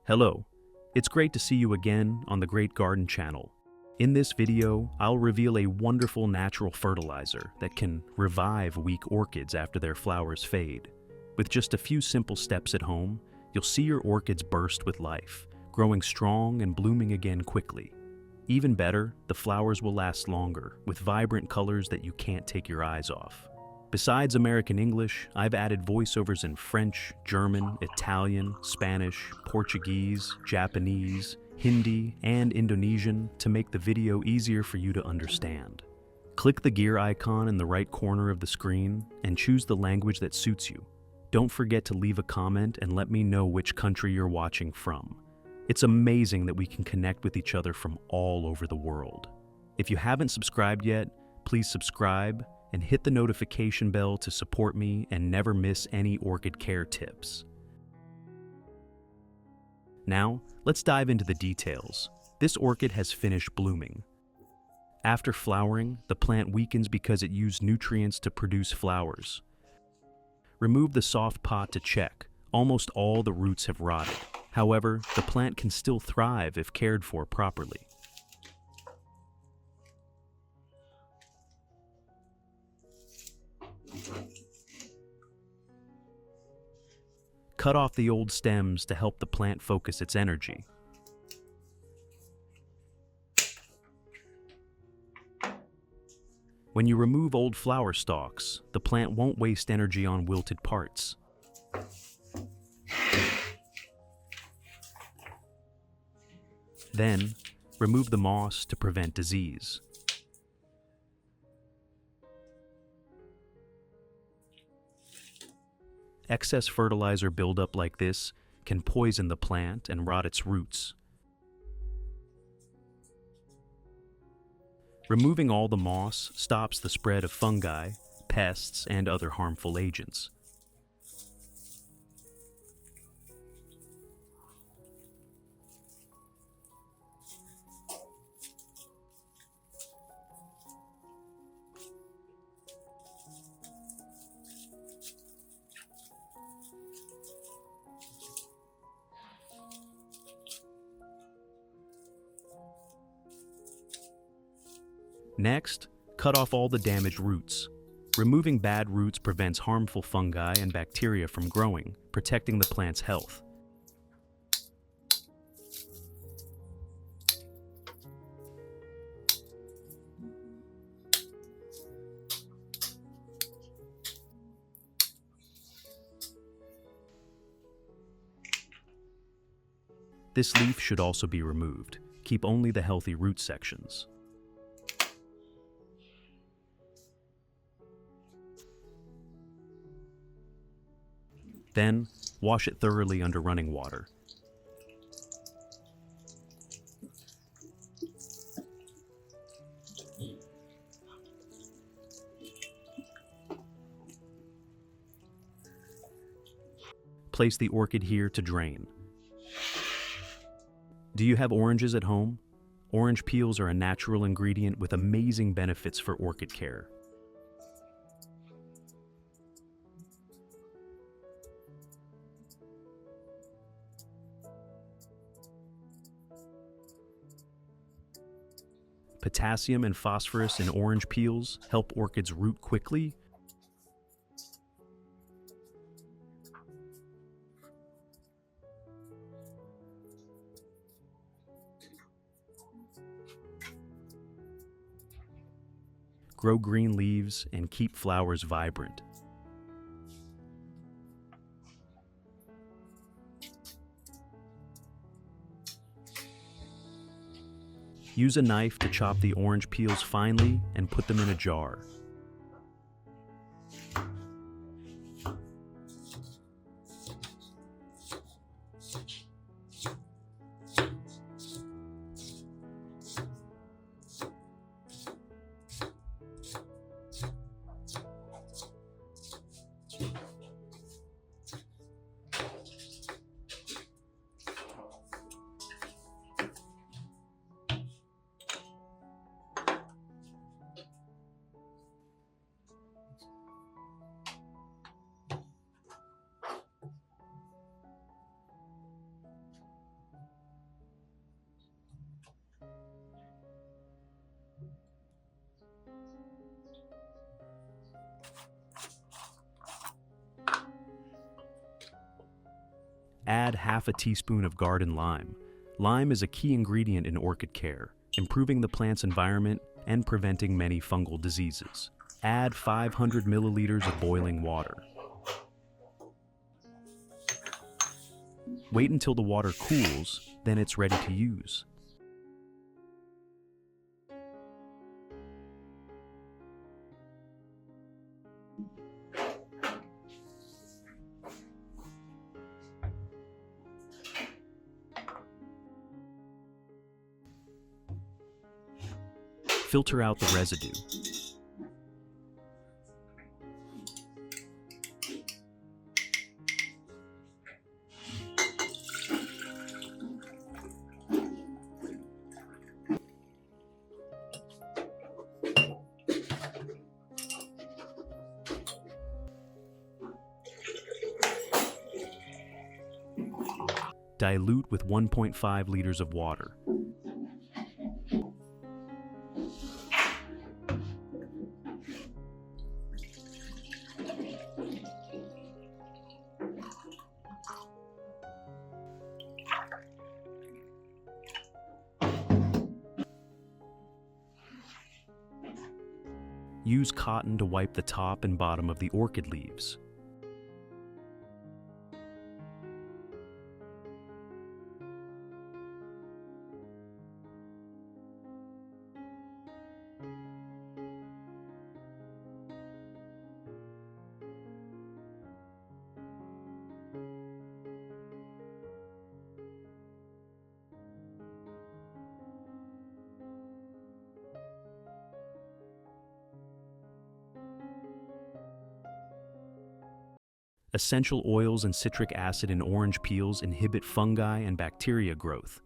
Hello, it's great to see you again on the Great Garden channel. In this video, I'll reveal a wonderful natural fertilizer that can revive weak orchids after their flowers fade. With just a few simple steps at home, you'll see your orchids burst with life, growing strong and blooming again quickly. Even better, the flowers will last longer, with vibrant colors that you can't take your eyes off. Besides American English, I've added voiceovers in French, German, Italian, Spanish, Portuguese, Japanese, Hindi, and Indonesian to make the video easier for you to understand. Click the gear icon in the right corner of the screen and choose the language that suits you. Don't forget to leave a comment and let me know which country you're watching from. It's amazing that we can connect with each other from all over the world. If you haven't subscribed yet, please subscribe and hit the notification bell to support me and never miss any orchid care tips. Now, let's dive into the details. This orchid has finished blooming. After flowering, the plant weakens because it used nutrients to produce flowers. Remove the soft pot to check. Almost all the roots have rotted. However, the plant can still thrive if cared for properly. Cut off the old stems to help the plant focus its energy. When you remove old flower stalks, the plant won't waste energy on wilted parts. Then, remove the moss to prevent disease. Excess fertilizer buildup like this can poison the plant and rot its roots. Removing all the moss stops the spread of fungi, pests, and other harmful agents. Next, cut off all the damaged roots. Removing bad roots prevents harmful fungi and bacteria from growing, protecting the plant's health. This leaf should also be removed. Keep only the healthy root sections. Then, wash it thoroughly under running water. Place the orchid here to drain. Do you have oranges at home? Orange peels are a natural ingredient with amazing benefits for orchid care. Potassium and phosphorus in orange peels help orchids root quickly. Grow green leaves and keep flowers vibrant. Use a knife to chop the orange peels finely and put them in a jar. Add half a teaspoon of garden lime. Lime is a key ingredient in orchid care, improving the plant's environment and preventing many fungal diseases. Add 500 milliliters of boiling water. Wait until the water cools, then it's ready to use. Filter out the residue. Dilute with 1.5 liters of water. Use cotton to wipe the top and bottom of the orchid leaves. Essential oils and citric acid in orange peels inhibit fungi and bacteria growth.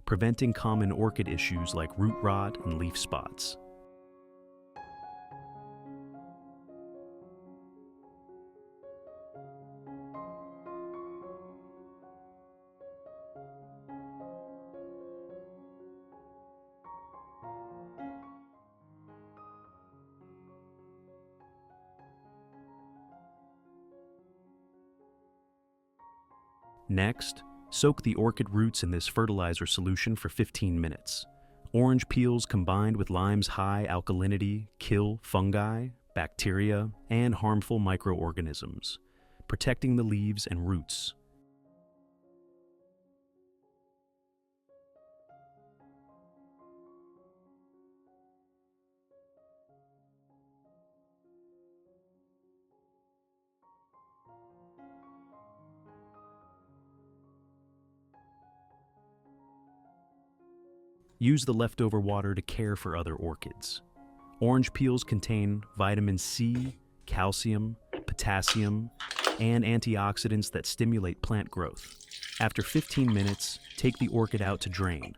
Preventing common orchid issues like root rot and leaf spots. Next, soak the orchid roots in this fertilizer solution for 15 minutes. Orange peels combined with lime's high alkalinity kill fungi, bacteria, and harmful microorganisms, protecting the leaves and roots. Use the leftover water to care for other orchids. Orange peels contain vitamin C, calcium, potassium, and antioxidants that stimulate plant growth. After 15 minutes, take the orchid out to drain.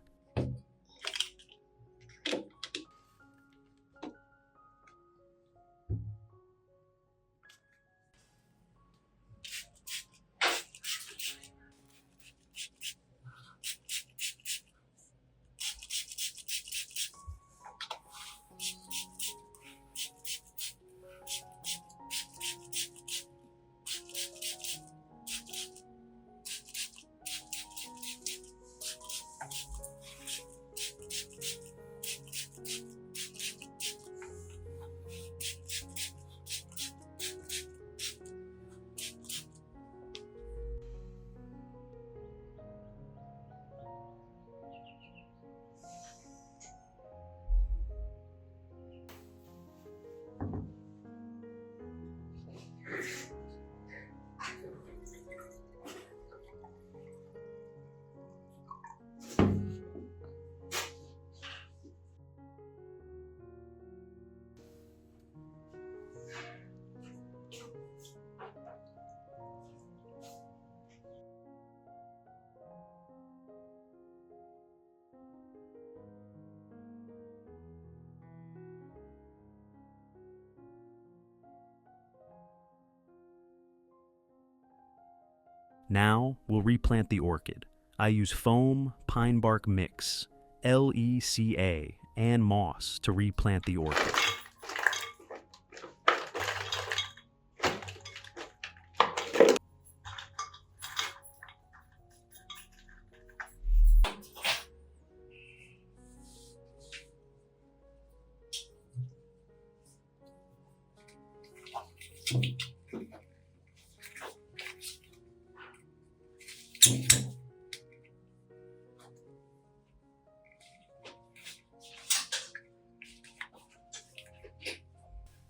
Now, we'll replant the orchid. I use foam, pine bark mix, LECA, and moss to replant the orchid.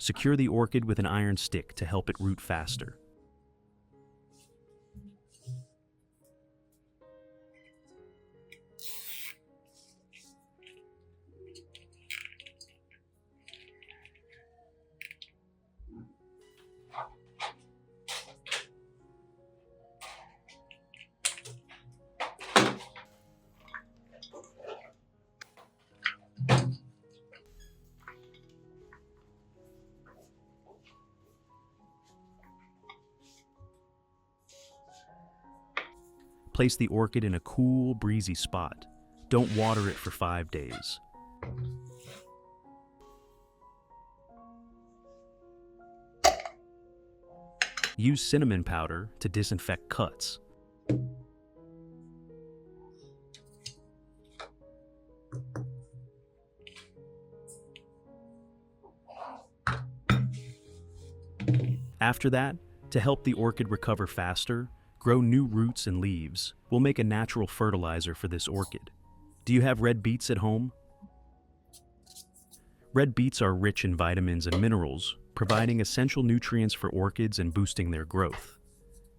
Secure the orchid with an iron stick to help it root faster. Place the orchid in a cool, breezy spot. Don't water it for 5 days. Use cinnamon powder to disinfect cuts. After that, to help the orchid recover faster, grow new roots and leaves. We'll make a natural fertilizer for this orchid. Do you have red beets at home? Red beets are rich in vitamins and minerals, providing essential nutrients for orchids and boosting their growth.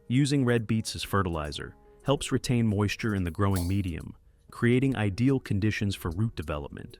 Using red beets as fertilizer helps retain moisture in the growing medium, creating ideal conditions for root development.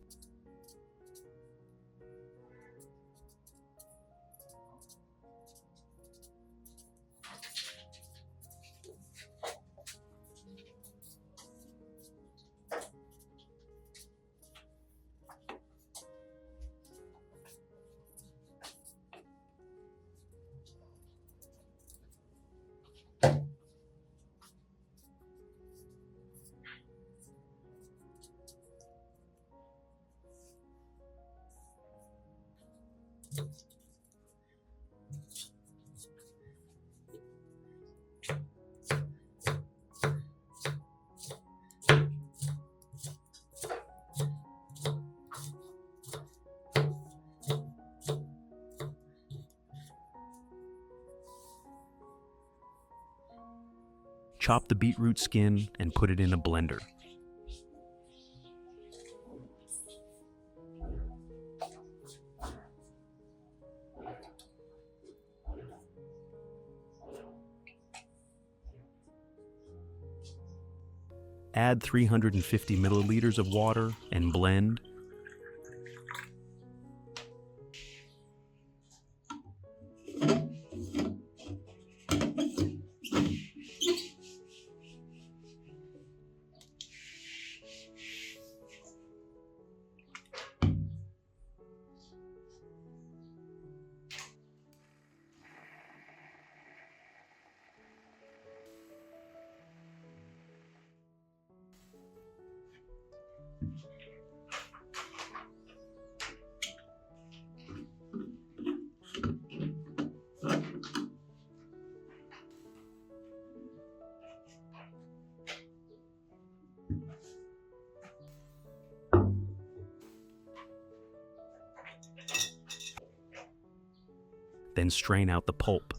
Chop the beetroot skin and put it in a blender. Add 350 milliliters of water and blend. Then strain out the pulp.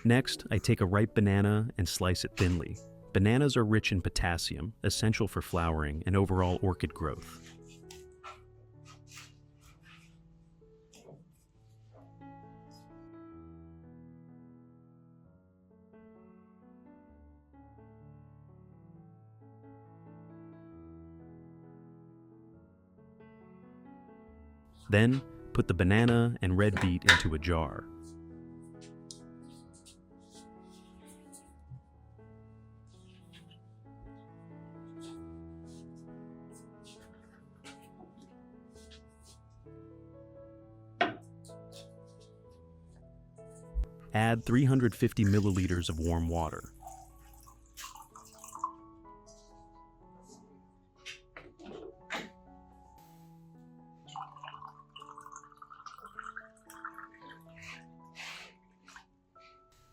Next, I take a ripe banana and slice it thinly. Bananas are rich in potassium, essential for flowering and overall orchid growth. Then, put the banana and red beet into a jar. Add 350 milliliters of warm water.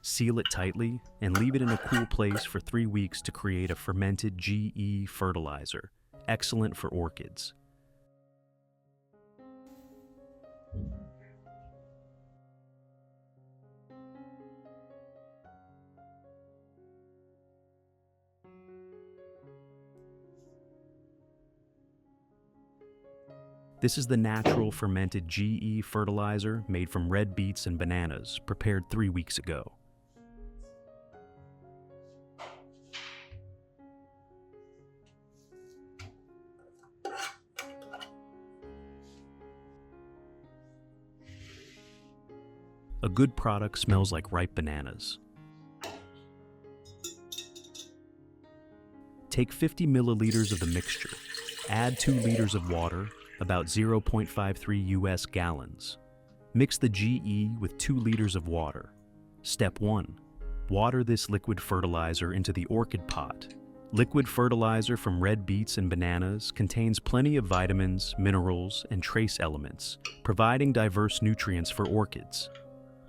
Seal it tightly and leave it in a cool place for 3 weeks to create a fermented GE fertilizer, excellent for orchids. This is the natural fermented GE fertilizer made from red beets and bananas, prepared 3 weeks ago. A good product smells like ripe bananas. Take 50 milliliters of the mixture. Add 2 liters of water, about 0.53 US gallons. Mix the GE with 2 liters of water. Step 1. Water this liquid fertilizer into the orchid pot. Liquid fertilizer from red beets and bananas contains plenty of vitamins, minerals, and trace elements, providing diverse nutrients for orchids.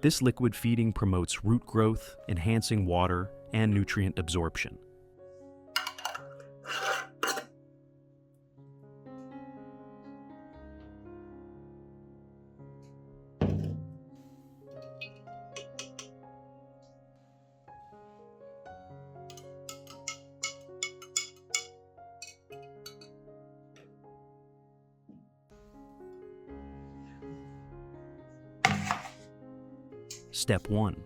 This liquid feeding promotes root growth, enhancing water and nutrient absorption. Step 1.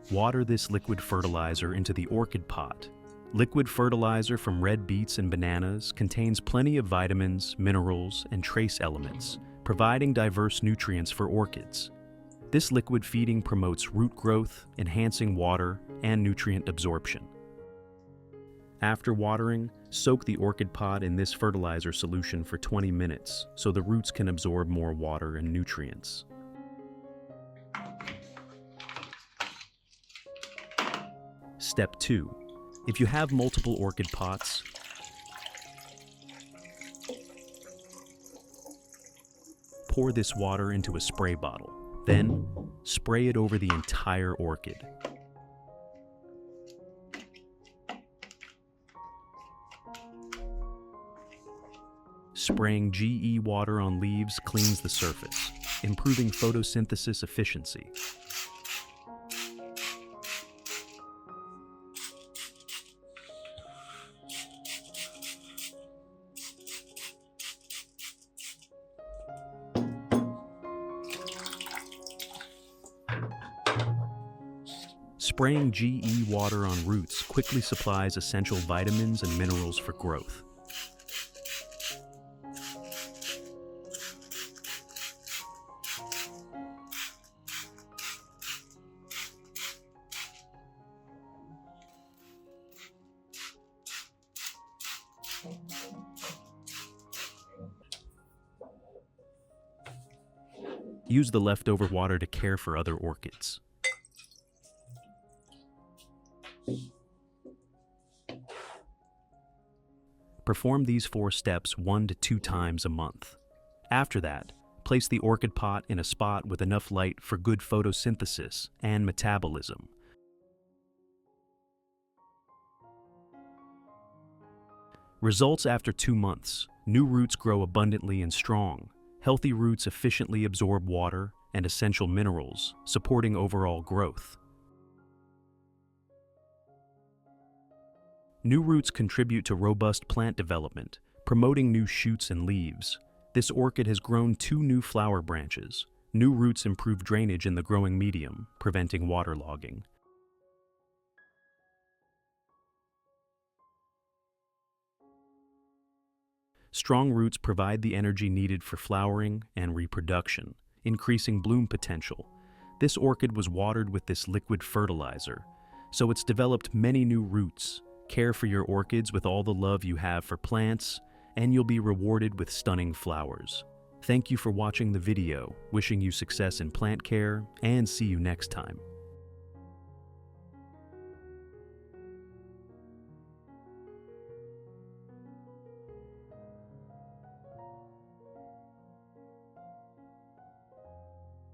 Water this liquid fertilizer into the orchid pot. Liquid fertilizer from red beets and bananas contains plenty of vitamins, minerals, and trace elements, providing diverse nutrients for orchids. This liquid feeding promotes root growth, enhancing water and nutrient absorption. After watering, soak the orchid pot in this fertilizer solution for 20 minutes so the roots can absorb more water and nutrients. Step 2. If you have multiple orchid pots, pour this water into a spray bottle. Then, spray it over the entire orchid. Spraying GE water on leaves cleans the surface, improving photosynthesis efficiency. Spraying GE water on roots quickly supplies essential vitamins and minerals for growth. Use the leftover water to care for other orchids. Perform these 4 steps 1 to 2 times a month. After that, place the orchid pot in a spot with enough light for good photosynthesis and metabolism. Results after 2 months. New roots grow abundantly and strong. Healthy roots efficiently absorb water and essential minerals, supporting overall growth. New roots contribute to robust plant development, promoting new shoots and leaves. This orchid has grown 2 new flower branches. New roots improve drainage in the growing medium, preventing waterlogging. Strong roots provide the energy needed for flowering and reproduction, increasing bloom potential. This orchid was watered with this liquid fertilizer, so it's developed many new roots. Care for your orchids with all the love you have for plants, and you'll be rewarded with stunning flowers. Thank you for watching the video, wishing you success in plant care, and see you next time.